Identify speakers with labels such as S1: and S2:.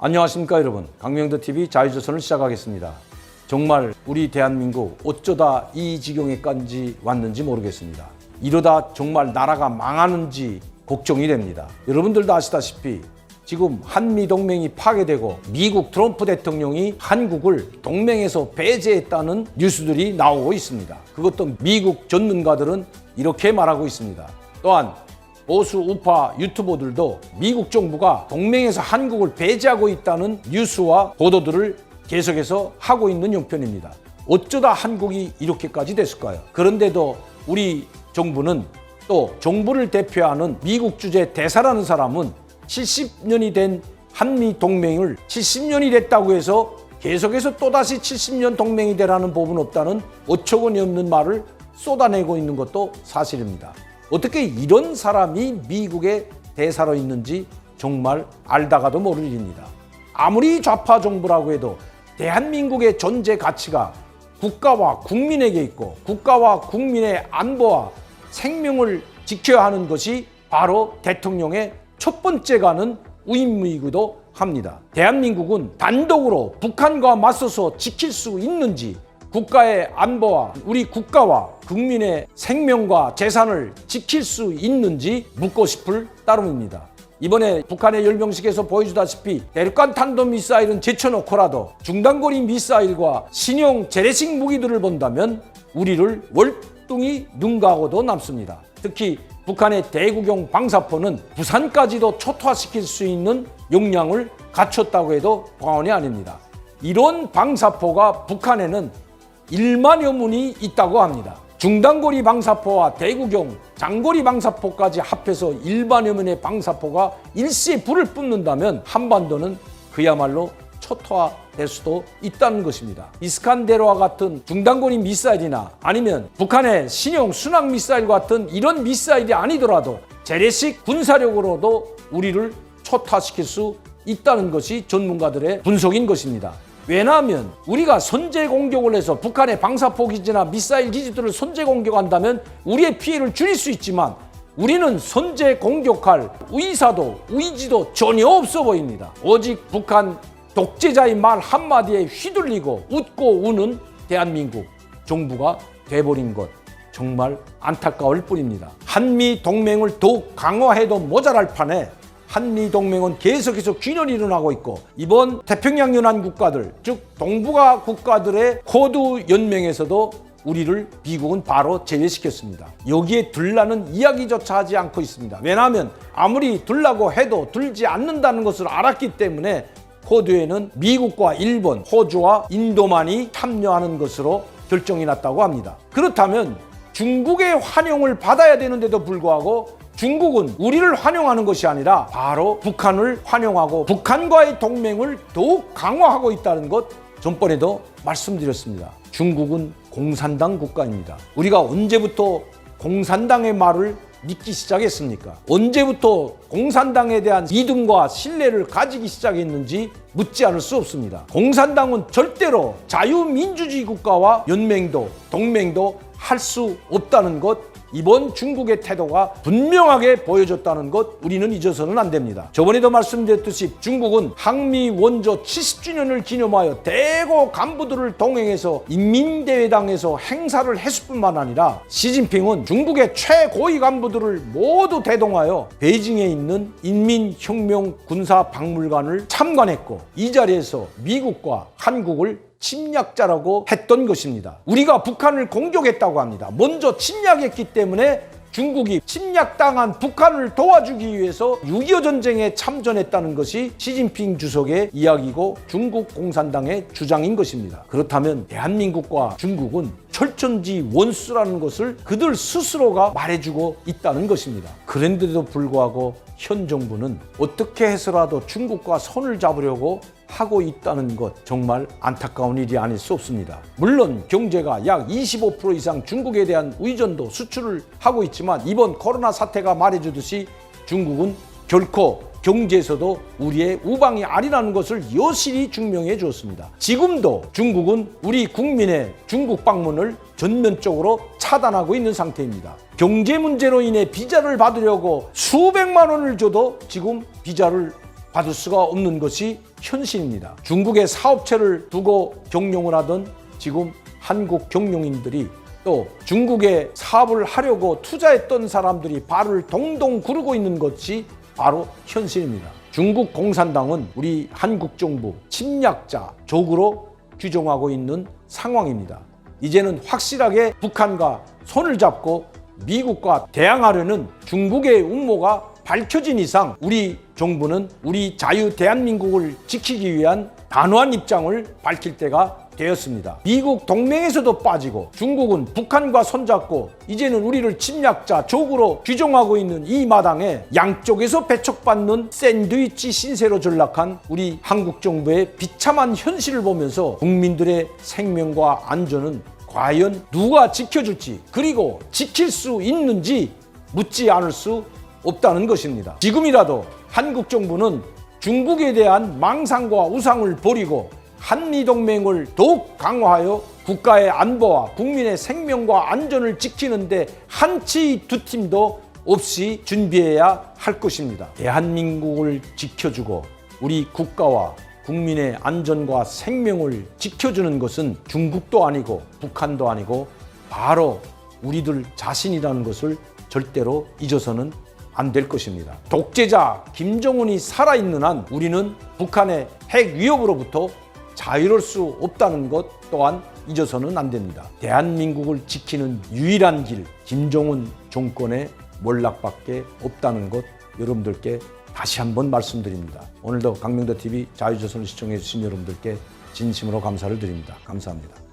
S1: 안녕하십니까 여러분. 강명도TV 자유조선을 시작하겠습니다. 정말 우리 대한민국 어쩌다 이 지경에까지 왔는지 모르겠습니다. 이러다 정말 나라가 망하는지 걱정이 됩니다. 여러분들도 아시다시피 지금 한미동맹이 파괴되고 미국 트럼프 대통령이 한국을 동맹에서 배제했다는 뉴스들이 나오고 있습니다. 그것도 미국 전문가들은 이렇게 말하고 있습니다. 또한 보수 우파 유튜버들도 미국 정부가 동맹에서 한국을 배제하고 있다는 뉴스와 보도들을 계속해서 하고 있는 형편입니다. 어쩌다 한국이 이렇게까지 됐을까요? 그런데도 우리 정부는 또 정부를 대표하는 미국 주재 대사라는 사람은 70년이 된 한미 동맹을 70년이 됐다고 해서 계속해서 또다시 70년 동맹이 되라는 법은 없다는 어처구니 없는 말을 쏟아내고 있는 것도 사실입니다. 어떻게 이런 사람이 미국의 대사로 있는지 정말 알다가도 모를 일입니다. 아무리 좌파 정부라고 해도 대한민국의 존재 가치가 국가와 국민에게 있고 국가와 국민의 안보와 생명을 지켜야 하는 것이 바로 대통령의 첫 번째 가는 의무이기도 합니다. 대한민국은 단독으로 북한과 맞서서 지킬 수 있는지, 국가의 안보와 우리 국가와 국민의 생명과 재산을 지킬 수 있는지 묻고 싶을 따름입니다. 이번에 북한의 열병식에서 보여주다시피 대륙간 탄도미사일은 제쳐놓고라도 중단거리 미사일과 신형 재래식 무기들을 본다면 우리를 월등히 능가하고도 남습니다. 특히 북한의 대구경 방사포는 부산까지도 초토화시킬 수 있는 역량을 갖췄다고 해도 과언이 아닙니다. 이런 방사포가 북한에는 1만여 문이 있다고 합니다. 중단거리 방사포와 대구경 장거리 방사포까지 합해서 1만여 문의 방사포가 일시에 불을 뿜는다면 한반도는 그야말로 초토화될 수도 있다는 것입니다. 이스칸데르와 같은 중단거리 미사일이나 아니면 북한의 신형 순항 미사일 같은 이런 미사일이 아니더라도 재래식 군사력으로도 우리를 초토화시킬 수 있다는 것이 전문가들의 분석인 것입니다. 왜냐하면 우리가 선제 공격을 해서 북한의 방사포 기지나 미사일 기지들을 선제 공격한다면 우리의 피해를 줄일 수 있지만 우리는 선제 공격할 의사도 의지도 전혀 없어 보입니다. 오직 북한 독재자의 말 한마디에 휘둘리고 웃고 우는 대한민국 정부가 돼버린 것 정말 안타까울 뿐입니다. 한미 동맹을 더욱 강화해도 모자랄 판에 한미 동맹은 계속해서 균열이 일어나고 있고 이번 태평양 연안 국가들 즉 동북아 국가들의 코드 연맹에서도 우리를 미국은 바로 제외시켰습니다. 여기에 들라는 이야기조차 하지 않고 있습니다. 왜냐하면 아무리 들라고 해도 들지 않는다는 것을 알았기 때문에 코드에는 미국과 일본, 호주와 인도만이 참여하는 것으로 결정이 났다고 합니다. 그렇다면 중국의 환영을 받아야 되는데도 불구하고 중국은 우리를 환영하는 것이 아니라 바로 북한을 환영하고 북한과의 동맹을 더욱 강화하고 있다는 것 전번에도 말씀드렸습니다. 중국은 공산당 국가입니다. 우리가 언제부터 공산당의 말을 믿기 시작했습니까? 언제부터 공산당에 대한 믿음과 신뢰를 가지기 시작했는지 묻지 않을 수 없습니다. 공산당은 절대로 자유민주주의 국가와 연맹도 동맹도 할 수 없다는 것 이번 중국의 태도가 분명하게 보여줬다는 것 우리는 잊어서는 안 됩니다. 저번에도 말씀드렸듯이 중국은 항미 원조 70주년을 기념하여 대거 간부들을 동행해서 인민대회당에서 행사를 했을 뿐만 아니라 시진핑은 중국의 최고위 간부들을 모두 대동하여 베이징에 있는 인민혁명군사박물관을 참관했고 이 자리에서 미국과 한국을 침략자라고 했던 것입니다. 우리가 북한을 공격했다고 합니다. 먼저 침략했기 때문에 중국이 침략당한 북한을 도와주기 위해서 6.25 전쟁에 참전했다는 것이 시진핑 주석의 이야기고 중국 공산당의 주장인 것입니다. 그렇다면 대한민국과 중국은 철천지 원수라는 것을 그들 스스로가 말해주고 있다는 것입니다. 그런데도 불구하고 현 정부는 어떻게 해서라도 중국과 손을 잡으려고 하고 있다는 것 정말 안타까운 일이 아닐 수 없습니다. 물론 경제가 약 25% 이상 중국에 대한 의존도 수출을 하고 있지만 이번 코로나 사태가 말해주듯이 중국은 결코 경제에서도 우리의 우방이 아니라는 것을 여실히 증명해 주었습니다. 지금도 중국은 우리 국민의 중국 방문을 전면적으로 차단하고 있는 상태입니다. 경제 문제로 인해 비자를 받으려고 수백만 원을 줘도 지금 비자를 받을 수가 없는 것이 현실입니다. 중국의 사업체를 두고 경영을 하던 지금 한국 경영인들이 또 중국에 사업을 하려고 투자했던 사람들이 발을 동동 구르고 있는 것이 바로 현실입니다. 중국 공산당은 우리 한국 정부 침략자 적으로 규정하고 있는 상황입니다. 이제는 확실하게 북한과 손을 잡고 미국과 대항하려는 중국의 음모가 밝혀진 이상 우리 정부는 우리 자유 대한민국을 지키기 위한 단호한 입장을 밝힐 때가 되었습니다. 미국 동맹에서도 빠지고 중국은 북한과 손잡고 이제는 우리를 침략자 적으로 규정하고 있는 이 마당에 양쪽에서 배척받는 샌드위치 신세로 전락한 우리 한국 정부의 비참한 현실을 보면서 국민들의 생명과 안전은 과연 누가 지켜줄지 그리고 지킬 수 있는지 묻지 않을 수 없다는 것입니다. 지금이라도 한국 정부는 중국에 대한 망상과 우상을 버리고 한미동맹을 더욱 강화하여 국가의 안보와 국민의 생명과 안전을 지키는데 한치 두 팀도 없이 준비해야 할 것입니다. 대한민국을 지켜주고 우리 국가와 국민의 안전과 생명을 지켜주는 것은 중국도 아니고 북한도 아니고 바로 우리들 자신이라는 것을 절대로 잊어서는 안 될 것입니다. 독재자 김정은이 살아있는 한 우리는 북한의 핵 위협으로부터 자유로울 수 없다는 것 또한 잊어서는 안 됩니다. 대한민국을 지키는 유일한 길 김정은 정권의 몰락밖에 없다는 것 여러분들께 다시 한번 말씀드립니다. 오늘도 강명도TV 자유조선을 시청해 주신 여러분들께 진심으로 감사를 드립니다. 감사합니다.